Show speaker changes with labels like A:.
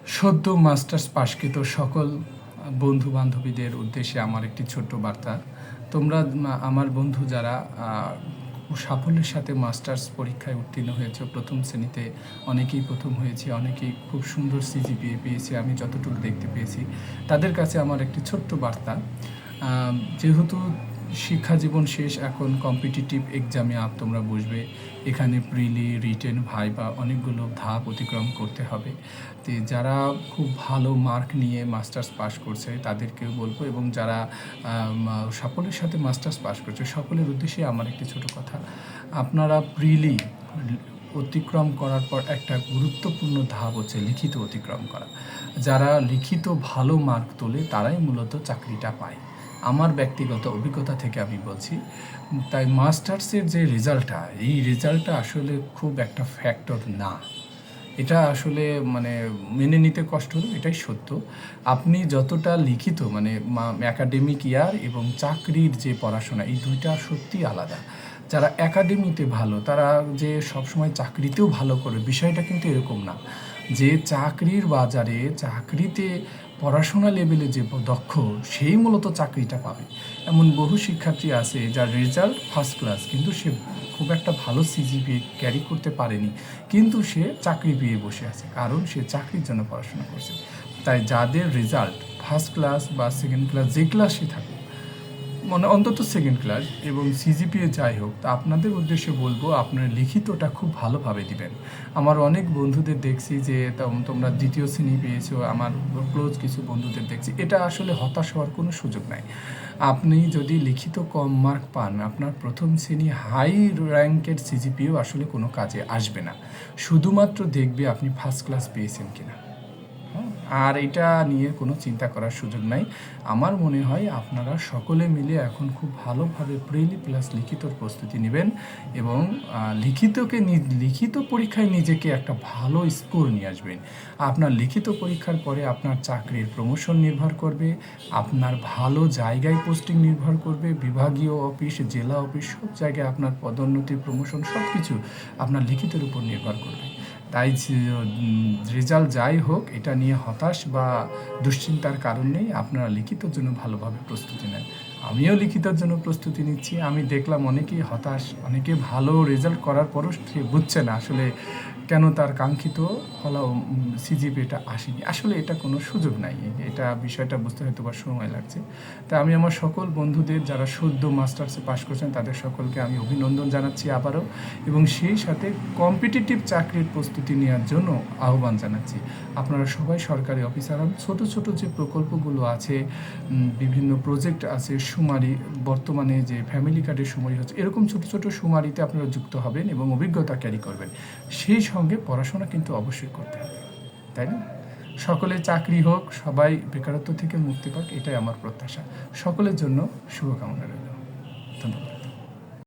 A: সদ্য মাস্টার্স পাশকৃত সকল বন্ধু বান্ধবীদের উদ্দেশ্যে আমার একটি ছোট্ট বার্তা। তোমরা আমার বন্ধু যারা সাফল্যের সাথে মাস্টার্স পরীক্ষায় উত্তীর্ণ হয়েছে, প্রথম শ্রেণীতে অনেকেই প্রথম হয়েছে, অনেকেই খুব সুন্দর সিজিপিএ পেয়েছে, আমি যতটুকু দেখতে পেয়েছি। তাদের কাছে আমার একটি ছোট্ট বার্তা, যেহেতু শিক্ষা জীবন শেষ, এখন কম্পিটিটিভ এক্সামে তোমরা বসবে। এখানে প্রিলি, রিটেন, ভাইভা অনেকগুলো ধাপ অতিক্রম করতে হবে। তো যারা খুব ভালো মার্ক নিয়ে মাস্টার্স পাস করছে তাদেরকেও বলবো, এবং যারা সাফল্যের সাথে মাস্টার্স পাস করছে সকলের উদ্দেশ্যে আমার একটি ছোট কথা। আপনারা প্রিলি অতিক্রম করার পর একটা গুরুত্বপূর্ণ ধাপ হচ্ছে লিখিত অতিক্রম করা। যারা লিখিত ভালো মার্ক তোলে তারাই মূলত চাকরিটা পায়। আমার ব্যক্তিগত অভিজ্ঞতা থেকে আমি বলছি। তাই মাস্টার্সের যে রেজাল্টটা, এই রেজাল্টটা আসলে খুব একটা ফ্যাক্টর না। এটা আসলে মেনে নিতে কষ্ট হলো, এটাই সত্য। আপনি যতটা লিখিত অ্যাকাডেমিক ইয়ার এবং চাকরির যে পড়াশোনা, এই দুইটা সত্যি আলাদা। যারা একাডেমিতে ভালো তারা যে সবসময় চাকরিতেও ভালো করে, বিষয়টা কিন্তু এরকম না। যে চাকরির বাজারে, চাকরিতে পড়াশোনা লেভেলে যে দক্ষ, সেই মূলত চাকরিটা পাবে। এমন বহু শিক্ষার্থী আছে যার রেজাল্ট ফার্স্ট ক্লাস, কিন্তু সে খুব একটা ভালো সিজিপিএ ক্যারি করতে পারেনি, কিন্তু সে চাকরি পেয়ে বসে আছে, কারণ সে চাকরির জন্য পড়াশোনা করছে। তাই যাদের রেজাল্ট ফার্স্ট ক্লাস বা সেকেন্ড ক্লাস, যে ক্লাসই থাকুক, অন্তত সেকেন্ড ক্লাস এবং সিজিপিএ যাই হোক, তা আপনাদের উদ্দেশ্যে বলবো আপনার লিখিতটা খুব ভালোভাবে দিবেন। আমার অনেক বন্ধুদের দেখছি যে তোমরা দ্বিতীয় শ্রেণী পেয়েছো, আমার ক্লোজ কিছু বন্ধুদের দেখছি। এটা আসলে হতাশ হওয়ার কোনো সুযোগ নাই। আপনি যদি লিখিত কম মার্ক পান, আপনার প্রথম শ্রেণী হাই র্যাঙ্কের সিজিপিএও আসলে কোনো কাজে আসবে না। শুধুমাত্র দেখবে আপনি ফার্স্ট ক্লাস পেয়েছেন কিনা। আর এটা নিয়ে কোনো চিন্তা করার সুযোগ নাই। আমার মনে হয় আপনারা সকলে মিলে এখন খুব ভালোভাবে প্রিলি প্লাস লিখিতর প্রস্তুতি নেবেন, এবং লিখিত পরীক্ষায় নিজেকে একটা ভালো স্কোর নিয়ে আসবেন। আপনার লিখিত পরীক্ষার পরে আপনার চাকরির প্রমোশন নির্ভর করবে, আপনার ভালো জায়গায় পোস্টিং নির্ভর করবে, বিভাগীয় অফিস, জেলা অফিস, সব জায়গায় আপনার পদোন্নতি, প্রমোশন সব কিছু আপনার লিখিতের উপর নির্ভর করবে। তাই রেজাল্ট যাই হোক, এটা নিয়ে হতাশ বা দুশ্চিন্তার কারণ নেই। আপনারা লিখিতের জন্য ভালোভাবে প্রস্তুতি নেন। আমিও লিখিতের জন্য প্রস্তুতি নিচ্ছি। আমি দেখলাম অনেকেই হতাশ, অনেকে ভালো রেজাল্ট করার পরও সে বুঝছে না আসলে কেন তার কাঙ্ক্ষিত সিজিপিএটা আসেনি। আসলে এটা কোনো সুযোগ নাই, এটা বিষয়টা বুঝতে হয়তো বা সময় লাগছে। তাই আমি আমার সকল বন্ধুদের যারা সদ্য মাস্টার্সে পাশ করছেন তাদের সকলকে আমি অভিনন্দন জানাচ্ছি আবারও, এবং সেই সাথে কম্পিটিটিভ চাকরির প্রস্তুতি নেওয়ার জন্য আহ্বান জানাচ্ছি। আপনারা সবাই সরকারি অফিসার হন। ছোটো ছোটো যে প্রকল্পগুলো আছে, বিভিন্ন প্রজেক্ট আছে, সুমারি, বর্তমানে যে ফ্যামিলি কার্ডের সুমারি হচ্ছে, এরকম ছোটো ছোটো সুমারিতে আপনারা যুক্ত হবেন এবং অভিজ্ঞতা ক্যারি করবেন। সেই সঙ্গে পড়াশোনা কিন্তু অবশ্যই করতে হবে, তাই না? সকলে চাকরি হোক, সবাই বেকারত্ব থেকে মুক্তি পাক, এটাই আমার প্রত্যাশা। সকলের জন্য শুভকামনা রইল। ধন্যবাদ।